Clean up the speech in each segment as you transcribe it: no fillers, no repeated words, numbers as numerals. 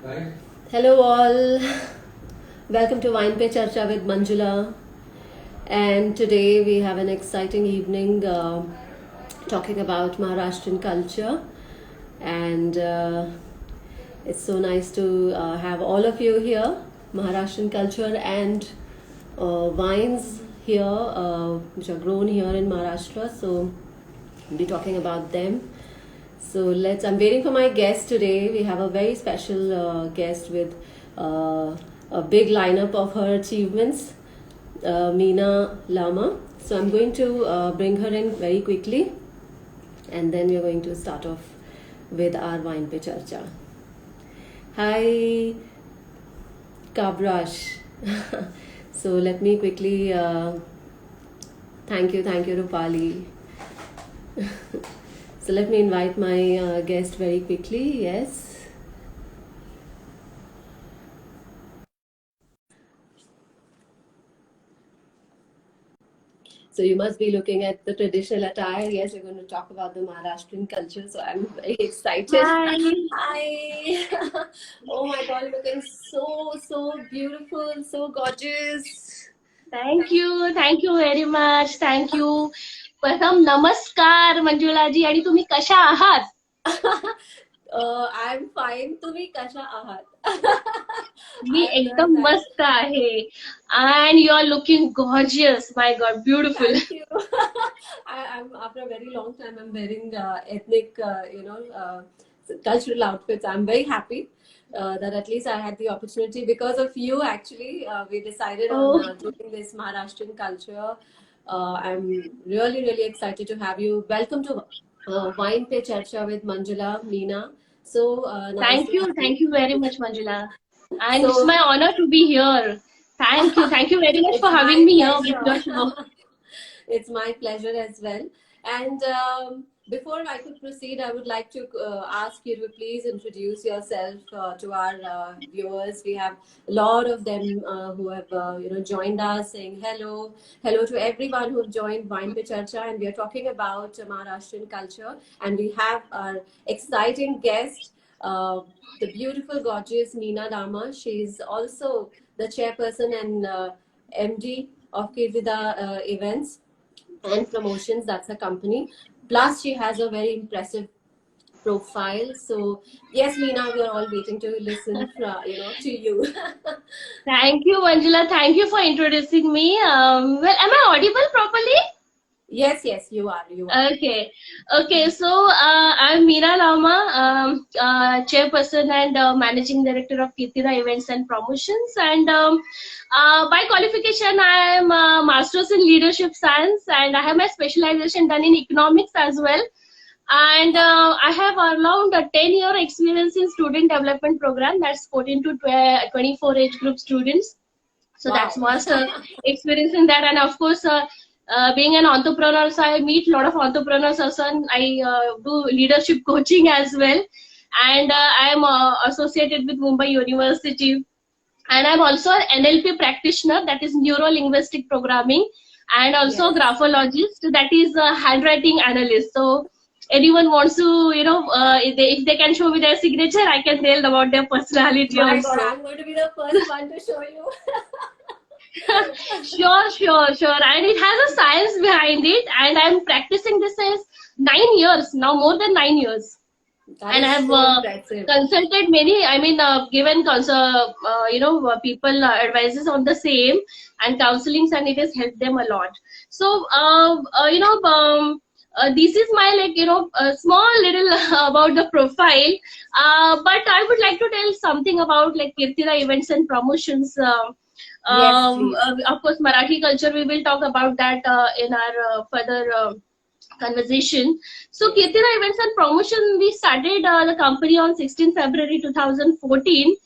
Right? Hello all, welcome to Wine Pe Charcha with Manjula. And today we have an exciting evening talking about Maharashtrian culture. And it's so nice to have all of you here, Maharashtrian culture and wines here, which are grown here in Maharashtra. So we'll be talking about them. So I'm waiting for my guest today. We have a very special guest with a big lineup of her achievements, Meena Lama. So I'm going to bring her in very quickly, and then we're going to start off with our Wine Pe Charcha. Hi, Kabrash. So let me quickly thank you, Rupali. So let me invite my guest very quickly. Yes. So you must be looking at the traditional attire. Yes, we're going to talk about the Maharashtrian culture. So I'm very excited. Hi. Hi. Oh my God, looking so beautiful, so gorgeous. Thank you. Thank you very much. Thank you. प्रथम नमस्कार मंजुलाजी आणि तुम्ही कशा आहात? I'm fine. तुम्ही कशा आहात? मी I'm एकदम well, thanks. मस्त आहे. And you are looking gorgeous. My God, beautiful. Thank you. I'm after a very long time. I'm wearing ethnic, cultural outfits. I'm very happy that at least I had the opportunity because of you. Actually, we decided on Oh, doing this Maharashtrian culture. I'm really excited to have you. Welcome to Wine Pe Charcha with Manjula, Meena. So nice thank to you. have you. Thank you very much, Manjula. And it's So my honor to be here. Thank you. Thank you very much for it's having my me here with your pleasure. show. It's my pleasure as well. And before I could proceed, I would like to ask you to please introduce yourself to our viewers. We have a lot of them who have joined us, saying hello to everyone who joined Wine Pe Charcha, and we are talking about Maharashtrian culture. And we have our exciting guest, the beautiful, gorgeous Meena Dama. She's also the chairperson and MD of Kirtida Events and Promotions. That's a company. Plus, she has a very impressive profile. So, yes, Meena, we are all waiting to listen from, to you. Thank you, Manjula. Thank you for introducing me. Well, am I audible properly? Yes, you are. You are. Okay, okay. So I'm Meera Lama, chairperson and managing director of Kirtida Events and Promotions. And by qualification, I am a master's in leadership science, and I have my specialization done in economics as well. And I have around a 10-year experience in student development program. That's 14 to 24 age group students. So that's Wow. vast experience in that. And of course, being an entrepreneur, so I meet a lot of entrepreneurs also, and I do leadership coaching as well. And I am associated with Mumbai University, and I'm also an NLP practitioner, that is neuro linguistic programming, and also Yes. graphologist, that is a handwriting analyst. So anyone wants to, if they can show me their signature, I can tell about their personality My God, also. I'm going to be the first one to show you. Sure. And it has a science behind it. And I'm practicing this since 9 years now, more than 9 years. That And is I've so impressive. consulted many. I mean, given people advices on the same and counselings, and it has helped them a lot. So, this is my a small little about the profile. But I would like to tell something about like Kirtida events and promotions. Yes, please. Of course, Marathi culture, we will talk about that in our further conversation. So, Yes. Kirtira Events and Promotion, we started the company on 16 February 2014,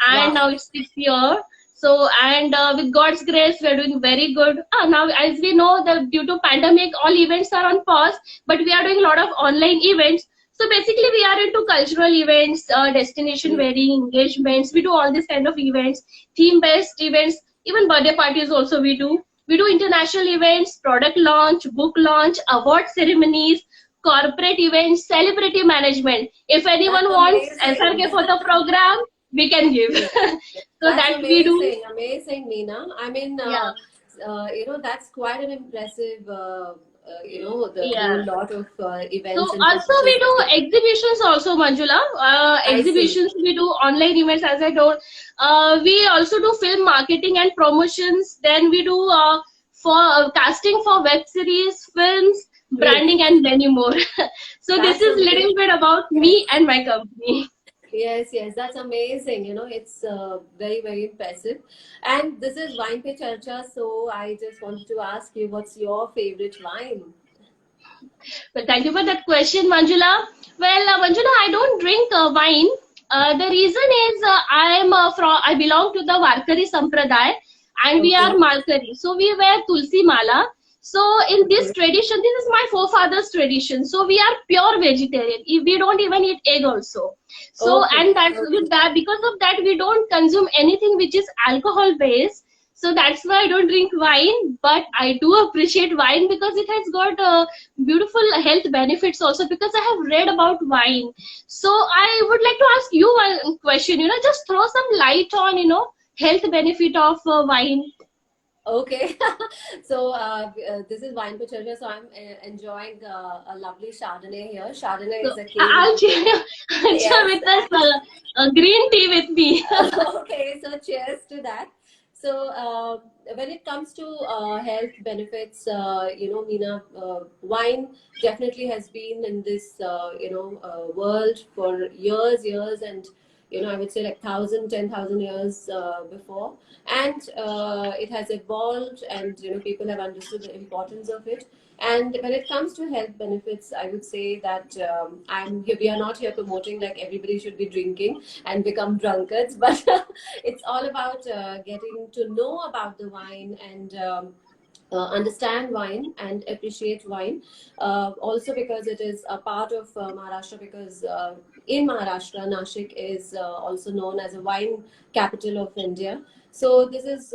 and Wow. now it's 6 year. So, and with God's grace, we're doing very good. Now, as we know, that due to pandemic, all events are on pause, but we are doing a lot of online events. So basically, we are into cultural events, destination Yes. wedding, engagements. We do all these kind of events, theme-based events, even birthday parties also we do. We do international events, product launch, book launch, award ceremonies, corporate events, celebrity management. If That's anyone wants amazing. SRK for the program, we can give. Yeah. So That's that we do. amazing, amazing, Meena. I mean, Yeah, that's quite an impressive, the yeah. whole lot of So events and also promotions we that do you. exhibitions also, Manjula. I see. Exhibitions we do, online events as I told. We also do film marketing and promotions. Then we do for casting for web series, films, Great. branding, and many more. So this That's is amazing. little bit about Yes. me and my company. Yes, yes, that's amazing. It's very, very impressive. And this is Wine Pe Charcha, so I just wanted to ask you, what's your favorite wine? Well, thank you for that question, Manjula. Well, Manjula, I don't drink wine. The reason is I belong to the Varkari Sampradaya, and we are Okay, Malkari. So we wear Tulsi Mala. So in this okay, tradition, this is my forefathers' tradition. So we are pure vegetarian. We don't even eat egg also. So okay, and that's okay. with that because of that we don't consume anything which is alcohol based. So that's why I don't drink wine, but I do appreciate wine because it has got beautiful health benefits also, because I have read about wine. So I would like to ask you one question, just throw some light on, health benefit of wine. Okay. So this is Wine Pe Charcha, so I'm enjoying a lovely Chardonnay here. Chardonnay So is a king. I'll cheer, I'll cheer Yes. with us green tea with me. Okay, so cheers to that. So, when it comes to health benefits, Meena, wine definitely has been in this, world for years, and I would say like 10,000 years before, and it has evolved, and people have understood the importance of it. And when it comes to health benefits, I would say that we are not here promoting like everybody should be drinking and become drunkards, but it's all about getting to know about the wine and understand wine and appreciate wine. Also, because it is a part of Maharashtra, because in Maharashtra, Nashik is also known as a wine capital of India. So, this is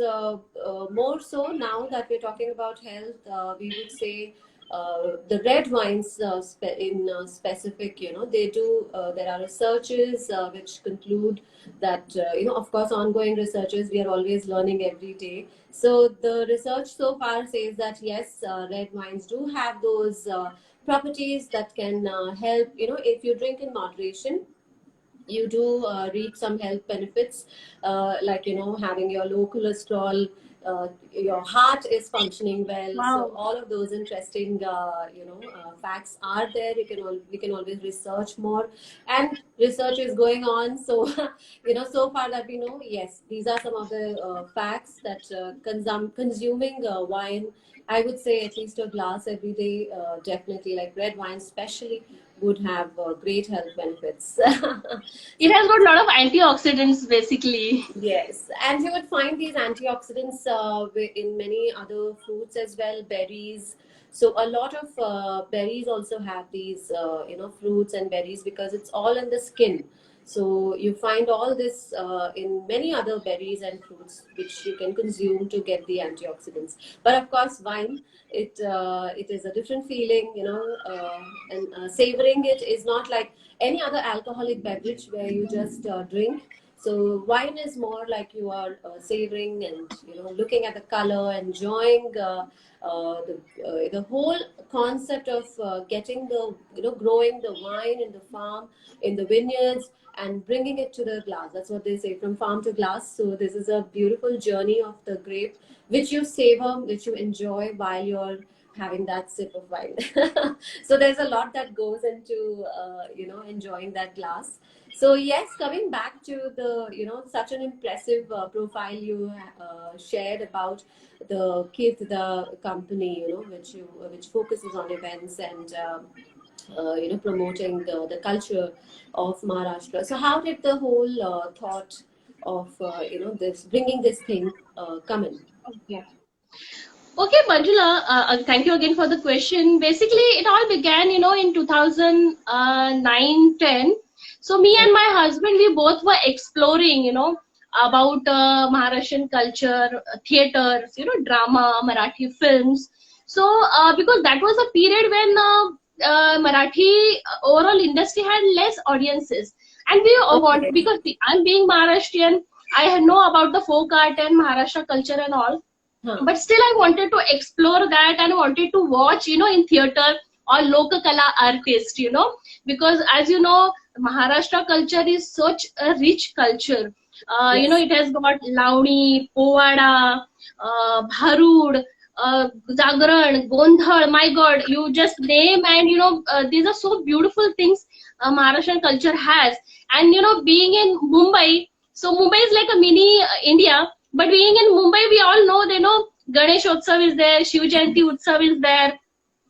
more so now that we're talking about health, we would say. The red wines in specific, they do, there are researches which conclude that, of course, ongoing researches, we are always learning every day. So the research so far says that yes, red wines do have those properties that can help. If you drink in moderation, you do reap some health benefits, like having your low cholesterol, your heart is functioning well. So Wow. all of those interesting facts are there. We can always research more, and research is going on. So so far that we know, yes, these are some of the facts that consuming wine, I would say at least a glass every day, definitely, like red wine especially, would have great health benefits. It has got a lot of antioxidants basically. Yes, and you would find these antioxidants in many other fruits as well, berries. So a lot of berries also have these, fruits and berries, because it's all in the skin. So you find all this in many other berries and fruits which you can consume to get the antioxidants. But of course, wine, it is a different feeling, and savoring it is not like any other alcoholic beverage where you just drink. So wine is more like you are savoring and looking at the color, enjoying the whole concept of getting the growing the wine in the farm, in the vineyards, and bringing it to the glass. That's what they say, from farm to glass. So this is a beautiful journey of the grape, which you savor, which you enjoy while you're having that sip of wine. So there's a lot that goes into enjoying that glass. So yes, coming back to the such an impressive profile you shared about the Kith, the company, which focuses on events and promoting the culture of Maharashtra. So how did the whole thought of this bringing this thing come in? Okay. Okay, Manjula, thank you again for the question. Basically, it all began, in 2009, 10. So me and my husband, we both were exploring, about Maharashtrian culture, theaters, drama, Marathi films. So because that was a period when Marathi overall industry had less audiences. And we want, Okay. because I'm being Maharashtrian, I know about the folk art and Maharashtra culture and all, Huh. but still I wanted to explore that and wanted to watch, in theater or lokakala artist, because as you know, Maharashtra culture is such a rich culture. Yes. It has got Launi, Povada, Bharud, Jagran, Gondhal. My God, you just name, and these are so beautiful things Maharashtrian culture has. And being in Mumbai, so Mumbai is like a mini India. But being in Mumbai, we all know, Ganesh Utsav is there, Shiv Jayanti Utsav is there,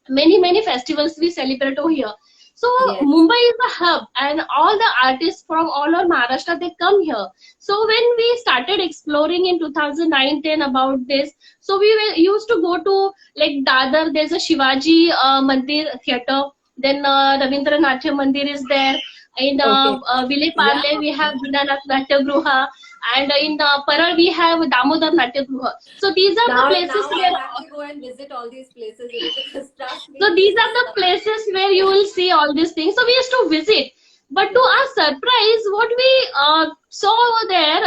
many festivals we celebrate over here. So Yes. Mumbai is the hub, and all the artists from all over Maharashtra, they come here. So when we started exploring in 2009-10 about this, so we used to go to like Dadar. There's a Shivaji Mandir theater. Then Ravindra Natya Mandir is there. In Okay. Vile Yeah. Parle we have Dinanath Natya Gruha, and in Paral we have Damodar Natya Gruha. So these are the places Now I where, have to go and visit all these places, because trust so me, these this are is the places where you will see all these things. So we used to visit. But to yes. our surprise, what we saw over there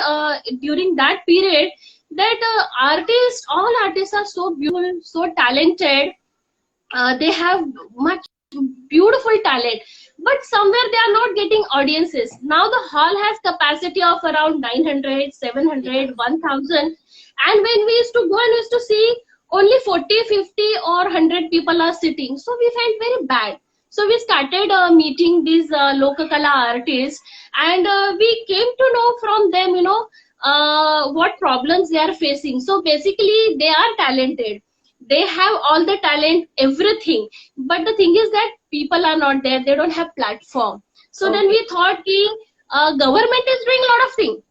during that period, that all artists are so beautiful, so talented. They have much beautiful talent, but somewhere they are not getting audiences. Now the hall has capacity of around 900, Yeah. 700, 1000, and when we used to go and we used to see only 40, 50 or 100 people are sitting, so we felt very bad. So we started meeting these lokakala artists, and we came to know from them, what problems they are facing. So basically they are talented, they have all the talent, everything, but the thing is that people are not there, they don't have platform. So then Okay. we thought ki, government is doing a lot of things,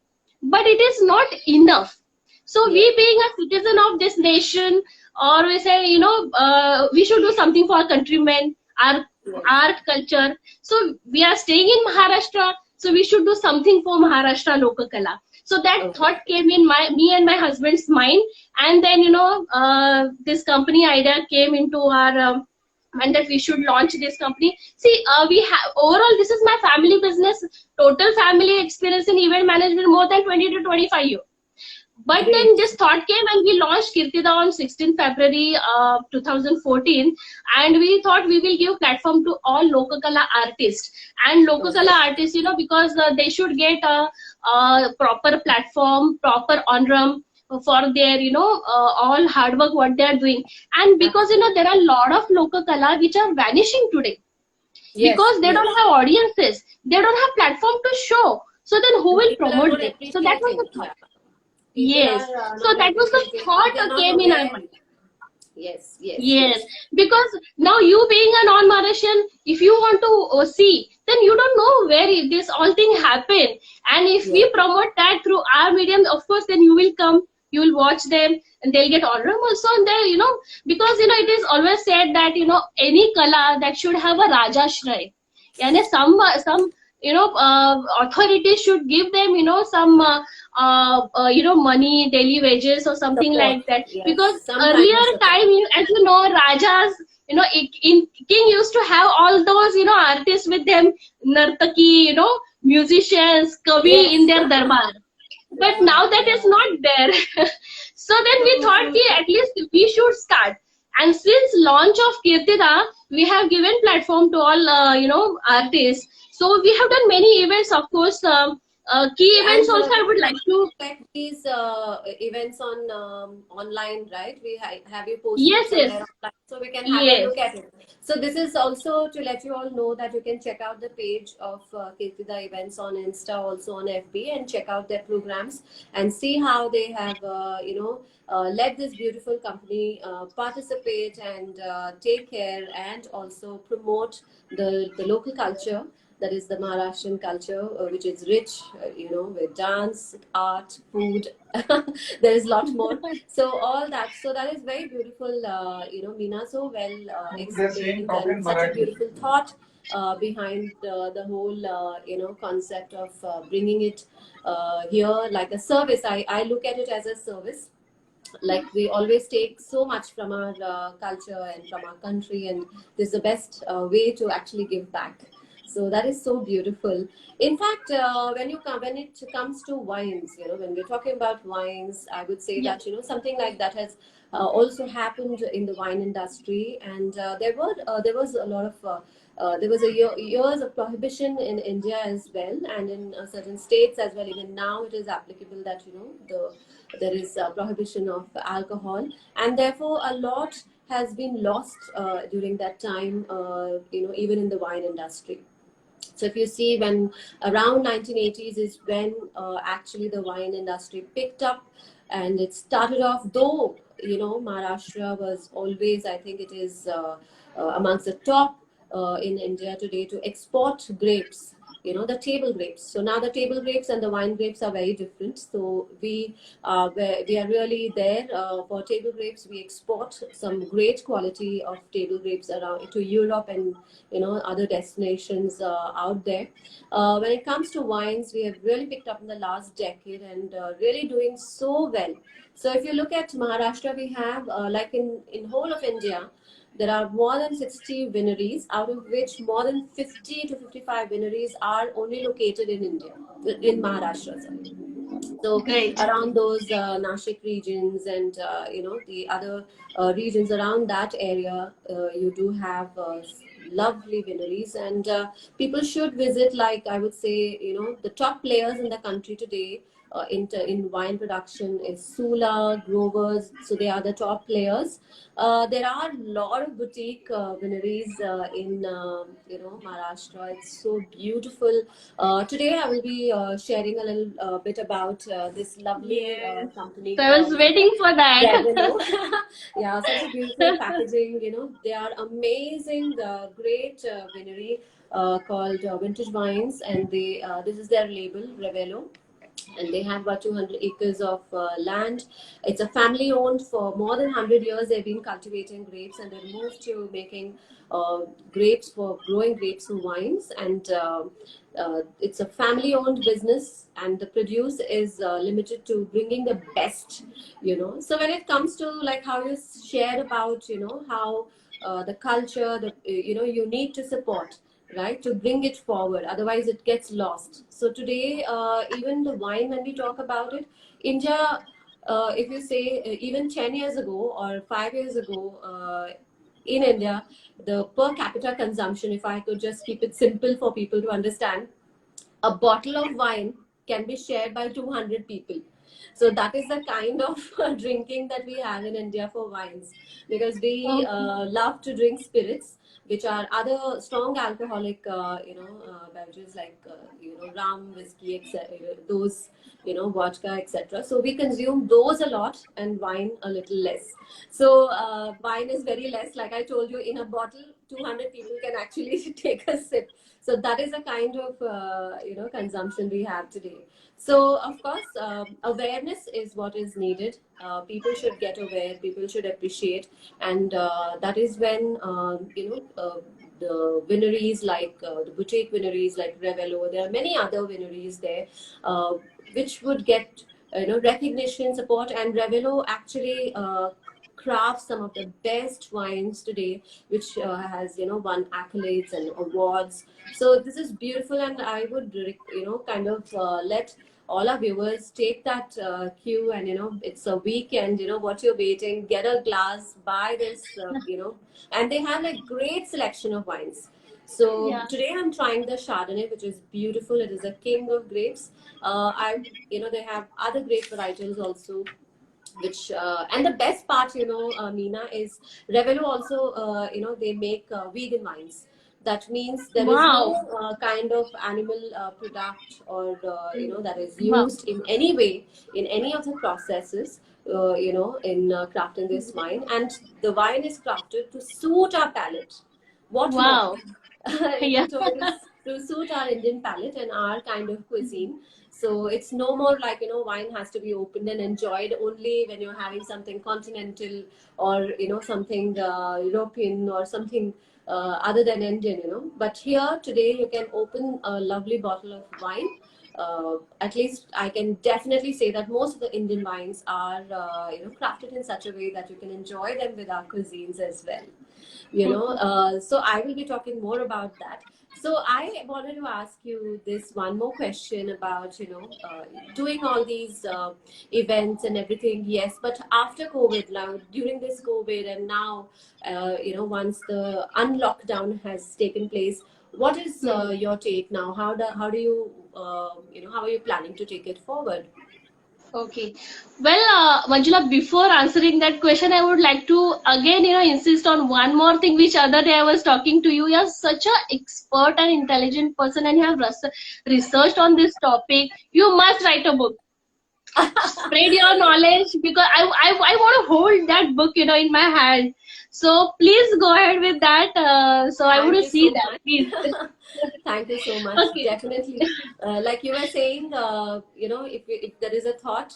but it is not enough. So we, Yes. being a citizen of this nation, or we say, we should do something for our countrymen, our Yes. art culture. So we are staying in Maharashtra, so we should do something for Maharashtra lokakala. So that Okay. thought came in me and my husband's mind, and then this company idea came into our and that we should launch this company. See, we have overall, this is my family business, total family experience in event management more than 20 to 25 years. But then Great. this thought came and we launched Kirtida on 16 February 2014, and we thought we will give platform to all Lokakala artists. And Okay. Lokakala artists, because they should get a proper platform, proper on-ram for their, all hard work what they are doing. And because, Absolutely. there are a lot of Lokakala which are vanishing today Yes. because they Yes. don't have audiences, they don't have platform to show. So then who And will people are promote not them? So that was appreciating. the thought. Yeah. People Yes. are So not that was the appreciating, or thought they are not came in our aware. mind. Yes. Yes. Yes. Yes. Because now you being a non-Mauritian, if you want to see, then you don't know where this all thing happen. And if Yes. we promote that through our medium, of course, then you will come, you will watch them, and they'll get honor also. And there, because it is always said that any kala that should have a Raja Shray. And some authorities should give them some money, daily wages or something Support. like that, because Yes. Some kind earlier of support. time, as you know, rajas, in king used to have all those artists with them, nartaki, musicians, kavi in Yes. their darbar. But Yeah. now that is Yeah. not there. So then we True. thought True. ki at least we should start. And since launch of Kirtida, we have given platform to all artists. So we have done many events, of course. Key events And also I we would can like to. check these events on online, right? Have you posted Yes, yes, somewhere online, so we can have a yes. look at it. So this is also to let you all know that you can check out the page of Kirtida Events on Insta, also on FB, and check out their programs and see how they have let this beautiful company participate and take care and also promote the local culture, that is the Maharashtrian culture, which is rich, with dance, art, food. There is a lot more. So all that. So that is very beautiful, Meena, so well explained, and such a beautiful thought behind the whole, concept of bringing it here like a service. I look at it as a service. Like, we always take so much from our culture and from our country, and this is the best way to actually give back. So that is so beautiful. In fact, when it comes to wines, when we're talking about wines, I would say Yeah. that something like that has also happened in the wine industry, and there was a lot of there was years of prohibition in India as well, and in certain states as well. Even now, it is applicable that there is prohibition of alcohol, and therefore a lot has been lost during that time. Even in the wine industry. So if you see, when around 1980s is when actually the wine industry picked up, and it started off, though Maharashtra was always, I think it is amongst the top in India today to export grapes. The table grapes. So now the table grapes and the wine grapes are very different. So we are really there for table grapes. We export some great quality of table grapes around to Europe and other destinations out there. When it comes to wines, we have really picked up in the last decade, and really doing so well. So if you look at Maharashtra, we have like in whole of India, there are more than 60 wineries, out of which more than 50 to 55 wineries are only located in India, in Maharashtra. Sorry. So Great. around those Nashik regions, and the other regions around that area, you do have lovely wineries, and people should visit. Like I would say, the top players in the country today in wine production is Sula, Grovers. So they are the top players. There are a lot of boutique wineries in Maharashtra. It's so beautiful. Today I will be sharing a little bit about this lovely Yes. company So I was called waiting for that. Revelo. Yeah, such a beautiful packaging. They are amazing, great winery called Vintage Wines, and this is their label, Revelo, and they have about 200 acres of land. It's a family owned. For more than 100 years they've been cultivating grapes, and they've moved to making uh, growing grapes for wines, and it's a family owned business, and the produce is limited to bringing the best. So when it comes to like how you shared about how the culture, you need to support, right, to bring it forward, otherwise it gets lost. So today, even the wine, when we talk about it, India, if you say even 10 years ago or 5 years ago, in India, the per capita consumption, if I could just keep it simple for people to understand, a bottle of wine can be shared by 200 people. So that is the kind of drinking that we have in India for wines, because we Okay. love to drink spirits, which are other strong alcoholic, beverages like rum, whiskey, etc. Those, vodka, etc. So we consume those a lot, and wine a little less. So wine is very less. Like I told you, in a bottle, 200 people can actually take a sip. So that is the kind of consumption we have today. So of course, awareness is what is needed. People should get aware. People should appreciate, and that is when the wineries like the boutique wineries like Revelo. There are many other wineries there, uh, which would get recognition, support, and Revelo actually crafts some of the best wines today, which has won accolades and awards. So this is beautiful, and I would kind of let all our viewers take that cue, and it's a weekend, what you're waiting, get a glass, buy this, and they have a great selection of wines. So Yeah. today I'm trying the Chardonnay, which is beautiful. It is a king of grapes. They have other grape varietals also, which and the best part, Meena, is Revelo also, they make vegan wines. That means there is no Wow. kind of animal product, or that is Wow. used in any way in any of the processes, in crafting this wine, and the wine is crafted to suit our palate. What more? Wow. Yeah. To suit our Indian palate and our kind of cuisine. So it's no more like, wine has to be opened and enjoyed only when you're having something continental, or, something European, or something other than Indian, But here today you can open a lovely bottle of wine. At least I can definitely say that most of the Indian wines are, crafted in such a way that you can enjoy them with our cuisines as well. So I will be talking more about that. So I wanted to ask you this one more question about, doing all these events and everything. Yes, but after COVID, now during this COVID, and now, once the unlockdown has taken place, what is Hmm. your take now? How do you, how are you planning to take it forward? Okay. Well, Manjula, before answering that question, I would like to again, insist on one more thing which other day I was talking to you. You're such an expert and intelligent person and you have researched on this topic. You must write a book. Spread your knowledge because I want to hold that book, in my hand. So please go ahead with that. So I want Thank to you see so that, much. please. Thank you so much. Okay. Definitely. Like you were saying, if there is a thought,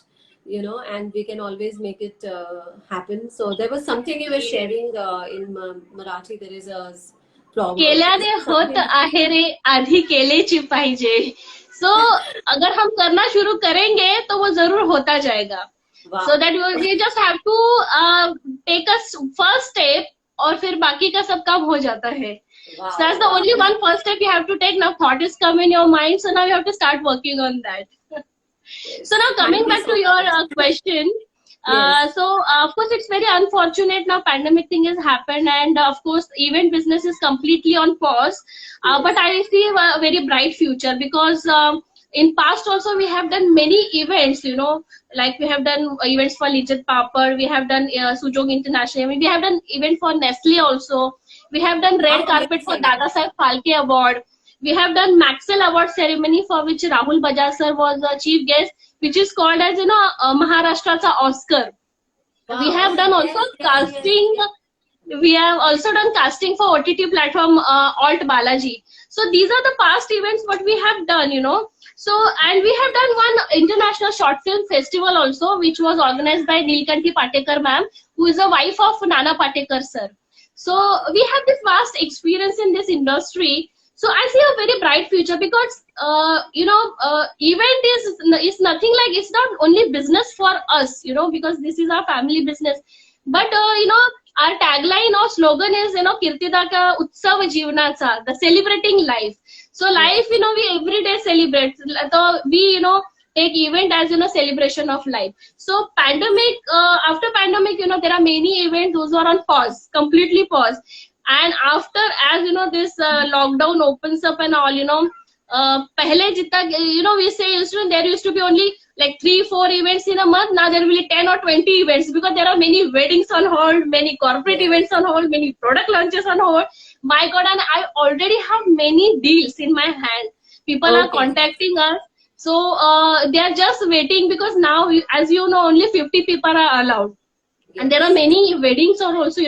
and we can always make it happen. So there was something you were sharing in Marathi. There is a proverb. केल्याने होत Something. आहे रे आधी केलेची पाहिजे सो अगर हम करना शुरू करेंगे तो वो जरूर होता जाएगा so Wow. That we just have to take a first step और फिर बाकी का सब काम हो जाता है so Wow. that's the Wow. only one first step you have to take now thought is come in your mind so now you have to start working on that. So Yes. now Thank coming you back so to your much. question, Yes. of course it's very unfortunate now pandemic thing has happened and of course event business is completely on pause. Yes. But I see a very bright future because in past also we have done many events, like we have done events for Lijat Papar, we have done Sujong International, I mean, we have done event for Nestle also, we have done How red carpet for amazing. Dada Saheb Phalke Award. We have done Maxwell Award ceremony for which Rahul Bajaj sir was the chief guest, which is called as Maharashtra's Oscar. We Wow. have done also Yes. Yes. Yes. casting. Yes. We have also done casting for OTT platform Alt Balaji. So these are the past events what we have done, So and we have done one international short film festival also, which was organized by Neelkanthi Patekar ma'am, who is the wife of Nana Patekar sir. So we have this vast experience in this industry. So I see a very bright future because event is nothing like it's not only business for us, because this is our family business. But our tagline or slogan is Kirtida का उत्सव जीवनाचा, the celebrating life. So Yes. life, we every day celebrate. So we take event as celebration of life. So pandemic, after pandemic, there are many events those are on pause, completely pause. And after, as this lockdown opens up and all, पहले जितना we say there used to be only like 3-4 events in a month. Now there will be 10 or 20 events because there are many weddings on hold, many corporate Yes. events on hold, many product launches on hold. My God, and I already have many deals in my hand. People are Okay. contacting us. So they are just waiting because now, as you know, only 50 people are allowed. And there are Yes. many weddings are also,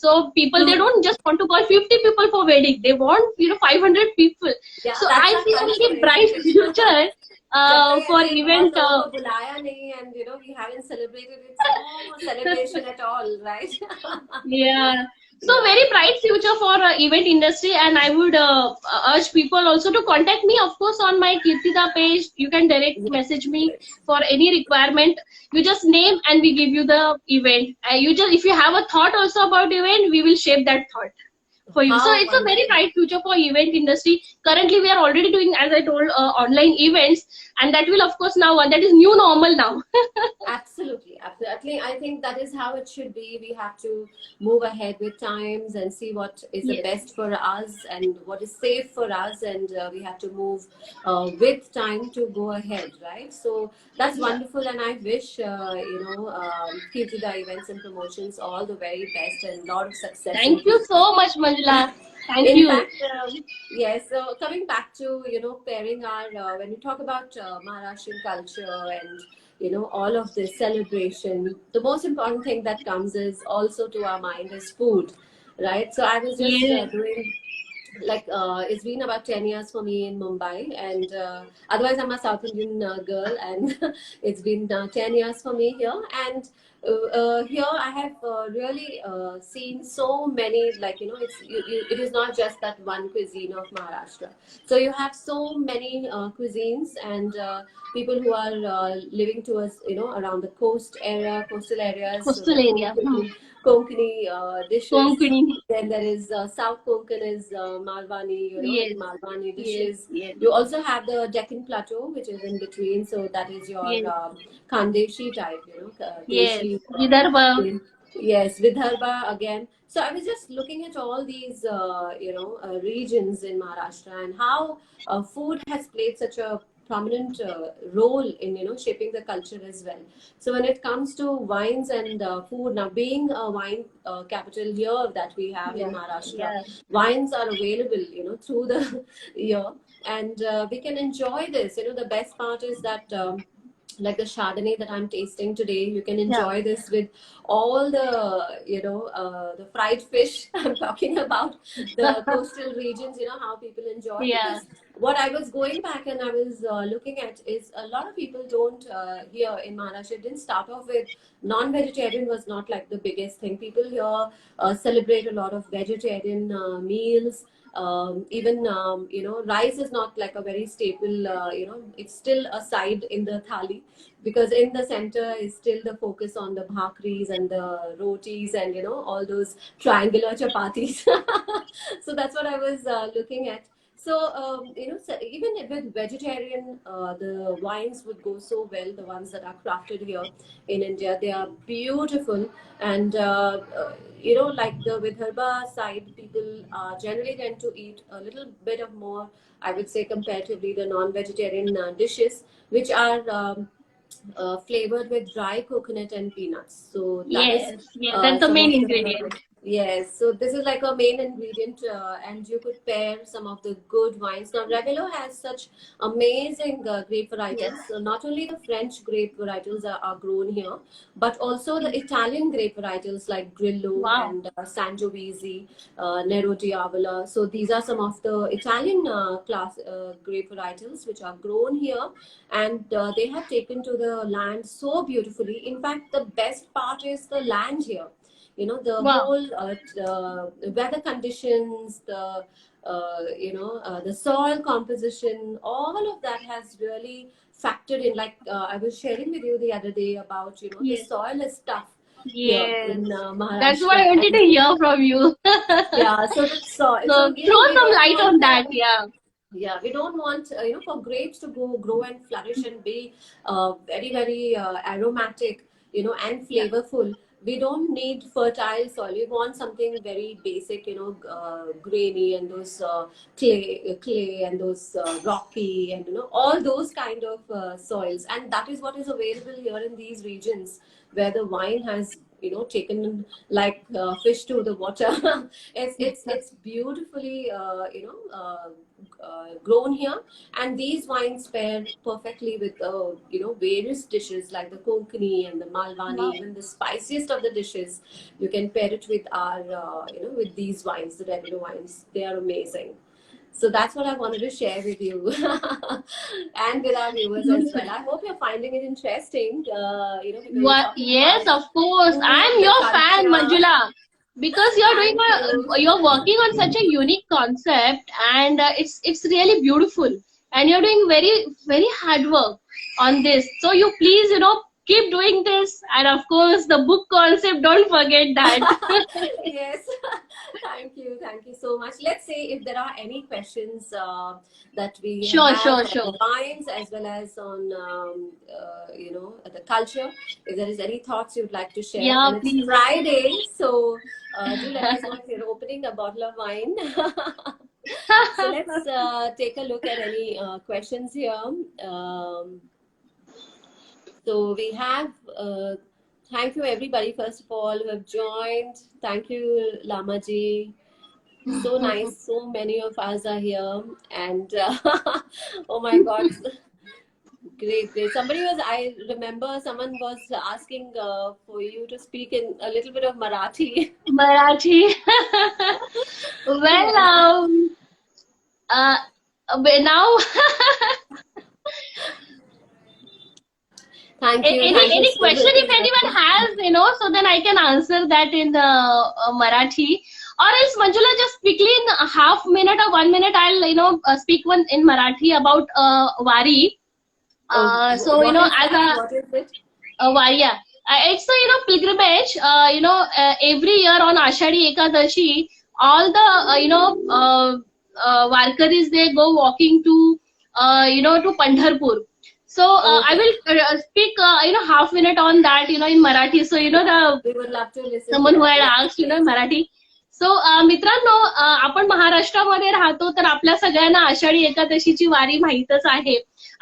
so people, they True. don't just want to call 50 people for wedding. They want, 500 people. Yeah, So that's I our see a very culture, bright isn't it? future जब तक for ऐसे बहुत event. लोगों को बुलाया नहीं and we haven't celebrated it, no celebration at all, right? Yeah. So Yeah. very bright future for event industry, and I would urge people also to contact me. Of course, on my Kirtida page, you can direct Yes. message me Yes. for any requirement. You just name and we give you the event. You just, if you have a thought also about event, we will shape that thought for you. So How it's a very wonderful. bright future for event industry. Currently, we are already doing, as I told, online events, and that will of course now that is new normal now. Absolutely, absolutely. I think that is how it should be. We have to move ahead with times and see what is the Yes. best for us and what is safe for us, and we have to move with time to go ahead, right? So that's Yeah. wonderful, and I wish Kirtida Events and Promotions all the very best and a lot of success in Thank you future. so much, Manjula. Thank In you. fact, yes. So coming back to pairing our when you talk about Maharashtrian culture and all of this celebration, the most important thing that comes is also to our mind is food, right? So I was just Yes. doing like it's been about 10 years for me in Mumbai, and otherwise I'm a South Indian girl, and it's been 10 years for me here. And Here I have really seen so many, like, it is not just that one cuisine of Maharashtra. So you have so many cuisines, and people who are living towards, around the coastal areas. So Coastal the area. Konkani dishes. Konkani. Then there is South Konkan is Malwani, Yes. Malwani Yes. dishes. Yes. You also have the Deccan Plateau, which is in between. So that is your Yes. Khandeshi type, Yes. Deshi. Vidarbha. Yes, Vidarbha again. So I was just looking at all these, regions in Maharashtra, and how food has played such a prominent role in, shaping the culture as well. So when it comes to wines and food, now being a wine capital here that we have in Yeah. Maharashtra, Yeah. wines are available, through the year, and we can enjoy this. The best part is that. Like the Chardonnay that I'm tasting today, you can Yeah. enjoy this with all the, the fried fish. I'm talking about the coastal regions, how people enjoy. Yeah. Because what I was going back and I was looking at is a lot of people don't, here in Maharashtra, it didn't start off with non-vegetarian was not like the biggest thing. People here celebrate a lot of vegetarian meals. Even rice is not like a very staple, it's still a side in the thali, because in the center is still the focus on the bhakris and the rotis and all those triangular chapatis. So that's what I was looking at. So so even with vegetarian, the wines would go so well. The ones that are crafted here in India, they are beautiful. And like the Vidarbha side, people generally tend to eat a little bit of more, I would say, comparatively the non-vegetarian dishes, which are flavored with dry coconut and peanuts. So that is Yes. Yeah. That's the some main of the, ingredient. yes. So this is like a main ingredient, and you could pair some of the good wines. Now Ravelo has such amazing grape Yes. varietals. So not only the French grape varietals are grown here, but also the Italian grape varietals like Grillo Wow. and Sangiovese, Nero di Avola. So these are some of the Italian class grape varietals which are grown here, and they have taken to the land so beautifully. In fact, the best part is the land here. The Wow. whole weather conditions, the soil composition, all of that has really factored in. Like I was sharing with you the other day about, the Yes. soil is tough here Yes. in That's what I Maharashtra. wanted to And hear from you. yeah, so the soil. So So throw we some don't light on want. that. Yeah. Yeah, we don't want, for grapes to grow and flourish and be very, very aromatic, and Yeah. flavorful. We don't need fertile soil. We want something very basic, grainy, and those clay and those rocky, and all those kind of soils. And that is what is available here in these regions where the wine has, taken like fish to the water. It's beautifully, grown here, and these wines pair perfectly with various dishes like the konkani and the malwani. Wow. Even the spiciest of the dishes, you can pair it with our with these wines, the regular wines. They are amazing. So that's what I wanted to share with you and with our viewers as well. I hope you're finding it interesting, because we're What? talking Yes, about of course. food, I'm the your fan, culture. Manjula, because Thank you. you're working on such a unique concept, and it's really beautiful, and you're doing very hard work on this. So you please, keep doing this, and of course the book concept. Don't forget that. Yes. Thank you so much. Let's say if there are any questions that we Sure, have sure, on sure. the wines as well as on the culture. If there is any thoughts you'd like to share, Yeah, and it's please. Friday, so do let us know if you're opening a bottle of wine. So let's take a look at any questions here. Um, so we have, thank you everybody, first of all, who have joined. Thank you, Lamaji. So nice. So many of us are here. And oh my God, great, great. I remember someone was asking for you to speak in a little bit of Marathi. Marathi. Well, Yes. but now Thank you. Thank you Any so question much. if anyone has, so then I can answer that in Marathi. Or else Manjula, just quickly in a half minute or 1 minute, I'll speak one in Marathi about Wari. So What is as that? a What is it? Varia. It's a pilgrimage. Every year on Ashadi Ekadashi, all the Warkaris, they go walking to to Pandharpur. So I Okay. will speak half minute on that in Marathi. So the We would love to listen to someone who that. had Yes, asked please. Marathi. सो मित्रांनो, आपण महाराष्ट्रामध्ये राहतो, तर आपल्या सगळ्यांना आषाढी एकादशीची वारी माहीतच आहे.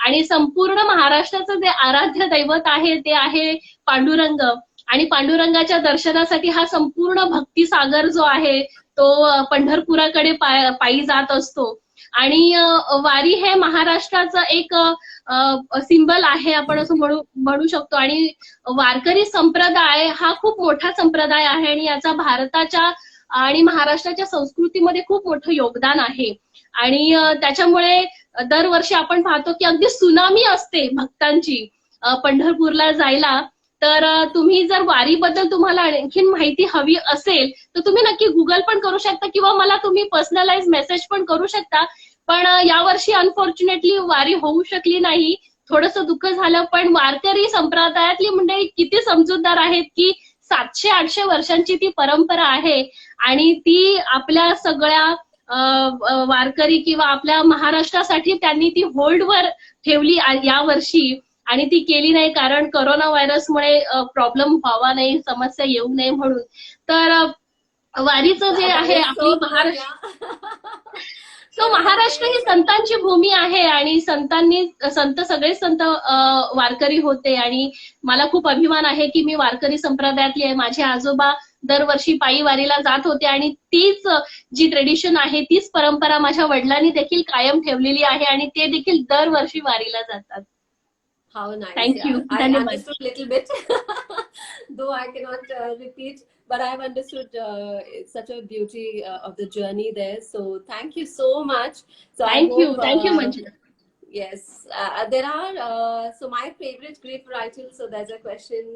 आणि संपूर्ण महाराष्ट्राचं जे आराध्य दैवत आहे ते आहे पांडुरंग. आणि पांडुरंगाच्या दर्शनासाठी हा संपूर्ण भक्तिसागर जो आहे तो पंढरपुराकडे पायी जात असतो. आणि वारी हे महाराष्ट्राचं एक सिंबल आहे, आपण असं म्हणू शकतो. आणि वारकरी संप्रदाय हा खूप मोठा संप्रदाय आहे आणि याचा भारताच्या आणि महाराष्ट्राच्या संस्कृतीमध्ये खूप मोठं योगदान आहे. आणि त्याच्यामुळे दरवर्षी आपण पाहतो की अगदी सुनामी असते भक्तांची पंढरपूरला जायला. तर तुम्ही जर वारीबद्दल तुम्हाला आणखीन माहिती हवी असेल तर तुम्ही नक्की गुगल पण करू शकता किंवा मला तुम्ही पर्सनलाइज मेसेज पण करू शकता. पण यावर्षी अनफॉर्च्युनेटली वारी होऊ शकली नाही. थोडंसं दुःख झालं, पण वारकरी संप्रदायातली मंडळी किती समजूतदार आहेत की 700-800 वर्षांची ती परंपरा आहे आणि ती आपल्या सगळ्या वारकरी किंवा आपल्या महाराष्ट्रासाठी त्यांनी ती होल्डवर ठेवली यावर्षी. आणि ती केली नाही कारण करोना व्हायरसमुळे प्रॉब्लेम व्हावा नाही, समस्या येऊ नये म्हणून. तर वारीचं जे That आहे is आपली so good, Maharashtra, yeah. So Corona Maharashtra he is संतांची भूमी आहे आणि संत सगळे संत वारकरी होते. आणि मला खूप अभिमान आहे की मी वारकरी संप्रदायातली आहे. माझे आजोबा दरवर्षी पायी वारीला जात होते आणि तीच जी ट्रेडिशन आहे, तीच परंपरा माझ्या वडिलांनी देखील कायम ठेवलेली आहे आणि ते देखील दरवर्षी वारीला जातात. how nice. Thank you, Yeah, I धन्यवाद. understood a little bit, though I cannot repeat, but I've understood it's such a beauty of the journey there. So thank you so much. So I hope, thank you Manjula. yes, there are, so my favorite grape varietal. So there's a question,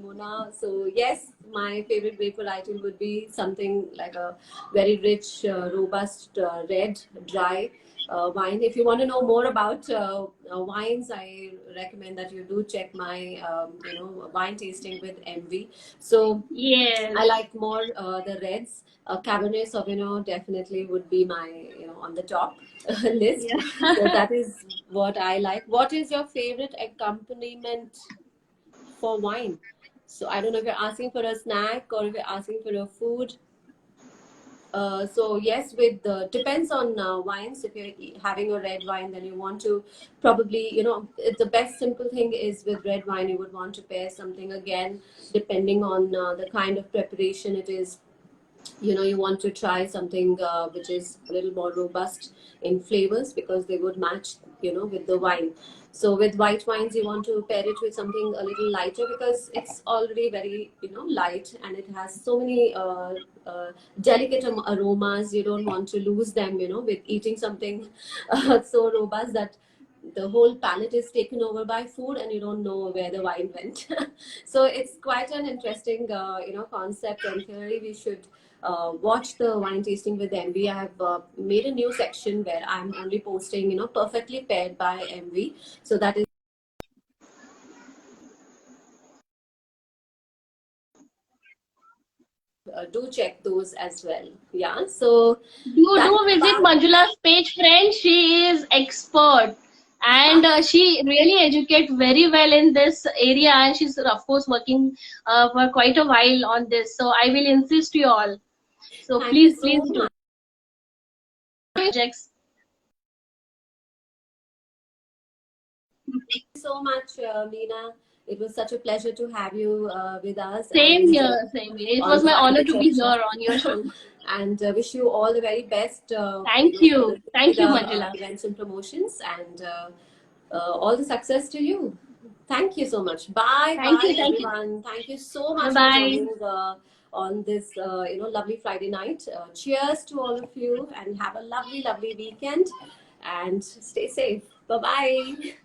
Mona. So yes, my favorite grape varietal would be something like a very rich, robust, red, dry wine. If you want to know more about wines, I recommend that you do check my, wine tasting with MV. So yes. I like more the reds. Cabernet Sauvignon definitely would be my, on the top list. So that is what I like. What is your favorite accompaniment for wine? So I don't know if you're asking for a snack or if you're asking for a food. So yes, with depends on wines. If you're having a red wine, then you want to probably, the best simple thing is with red wine, you would want to pair something again, depending on the kind of preparation it is. You want to try something which is a little more robust in flavors because they would match, with the wine. So with white wines, you want to pair it with something a little lighter because it's already very, light, and it has so many delicate aromas. You don't want to lose them, with eating something so robust that the whole palate is taken over by food and you don't know where the wine went. So it's quite an interesting, concept and theory. We should watch the wine tasting with MV. I have made a new section where I'm only posting, perfectly paired by MV. So that is do check those as well. Yeah. So that Do is visit about. Manjula's page, friend. She is expert and she really educates very well in this area, and she's of course working for quite a while on this. So I will insist you all. So Thank you please so do much. projects. Thank you so much, Meena. It was such a pleasure to have you with us Same and here, same here. It on was my Wine honor Pe to be here Charcha. on your show. And wish you all the very best, for the Thank you, future Manjula. events and promotions, and all the success to you. Thank you so much. Bye, bye, Thank you. everyone. Thank you so Bye much for bye. joining on this, lovely Friday night. Cheers to all of you, and have a lovely, lovely weekend. And stay safe. Bye bye.